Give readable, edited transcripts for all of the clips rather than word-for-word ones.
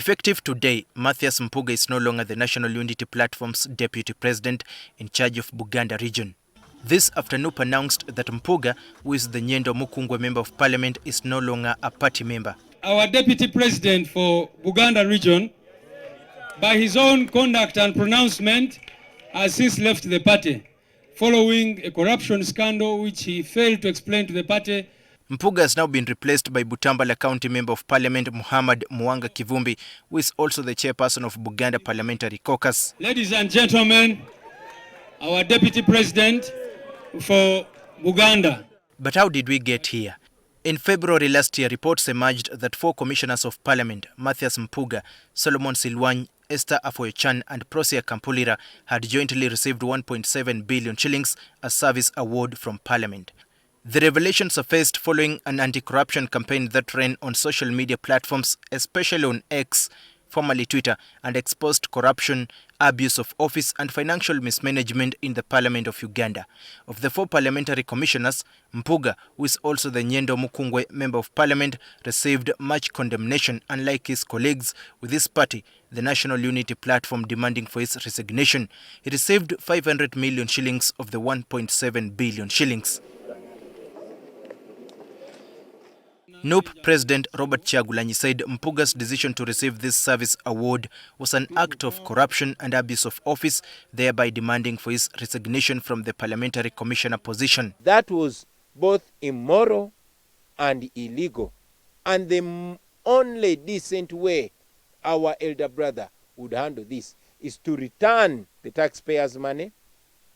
Effective today, Mathias Mpuuga is no longer the National Unity Platform's Deputy President in charge of Buganda Region. This after NUP announced that Mpuuga, who is the Nyendo Mukungwe Member of Parliament, is no longer a party member. Our Deputy President for Buganda Region, by his own conduct and pronouncement, has since left the party, following a corruption scandal which he failed to explain to the party. Mpuuga has now been replaced by Butambala County Member of Parliament Muwanga Kivumbi, who is also the chairperson of Buganda Parliamentary Caucus. Ladies and gentlemen, our Deputy President for Buganda. But how did we get here? In February last year, reports emerged that 4 commissioners of Parliament, Mathias Mpuuga, Solomon Silwany, Esther Afoyochan and Prosia Kampulira, had jointly received 1.7 billion shillings as service award from Parliament. The revelation surfaced following an anti-corruption campaign that ran on social media platforms, especially on X, formerly Twitter, and exposed corruption, abuse of office and financial mismanagement in the Parliament of Uganda. Of the 4 parliamentary commissioners, Mpuuga, who is also the Nyendo Mukungwe Member of Parliament, received much condemnation, unlike his colleagues, with his party, the National Unity Platform, demanding for his resignation. He received 500 million shillings of the 1.7 billion shillings. NUP President Robert Kyagulanyi said Mpuuga's decision to receive this service award was an act of corruption and abuse of office, thereby demanding for his resignation from the parliamentary commissioner position. That was both immoral and illegal. And the only decent way our elder brother would handle this is to return the taxpayers' money,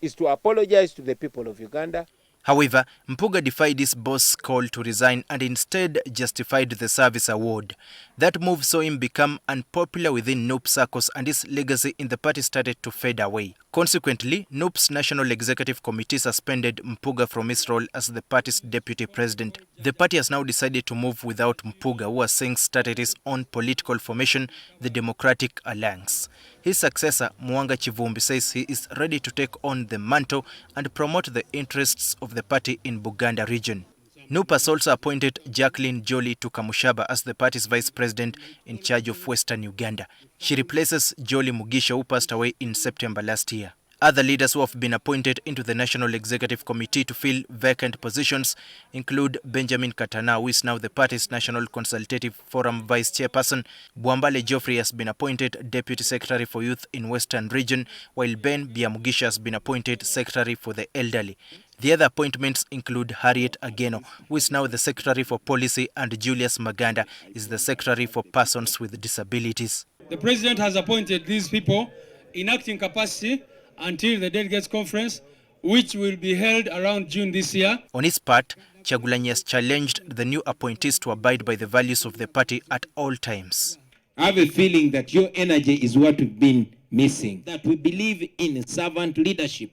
is to apologize to the people of Uganda. However, Mpuuga defied his boss' call to resign and instead justified the service award. That move saw him become unpopular within NUP circles and his legacy in the party started to fade away. Consequently, NUP's National Executive Committee suspended Mpuuga from his role as the party's deputy president. The party has now decided to move without Mpuuga, who has since started his own political formation, the Democratic Alliance. His successor, Kivumbi, says he is ready to take on the mantle and promote the interests of the party in Buganda Region. NUP has also appointed Jacqueline Jolie Tukamushaba as the party's vice president in charge of Western Uganda. She replaces Jolie Mugisha, who passed away in September last year. Other leaders who have been appointed into the National Executive Committee to fill vacant positions include Benjamin Katana, who is now the party's National Consultative Forum Vice Chairperson. Bwambale Geoffrey has been appointed Deputy Secretary for Youth in Western Region, while Ben Biamugisha has been appointed Secretary for the Elderly. The other appointments include Harriet Ageno, who is now the Secretary for Policy, and Julius Maganda is the Secretary for Persons with Disabilities. The President has appointed these people in acting capacity until the delegates conference, which will be held around June this year. On his part, Kyagulanyi has challenged the new appointees to abide by the values of the party at all times. I have a feeling that your energy is what we've been missing, that we believe in servant leadership.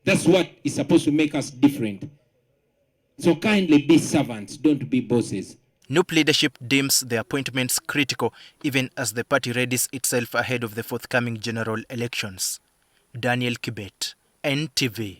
That's what is supposed to make us different. So kindly be servants, don't be bosses. NUP leadership deems the appointments critical, even as the party readies itself ahead of the forthcoming general elections. Daniel Kibet, NTV.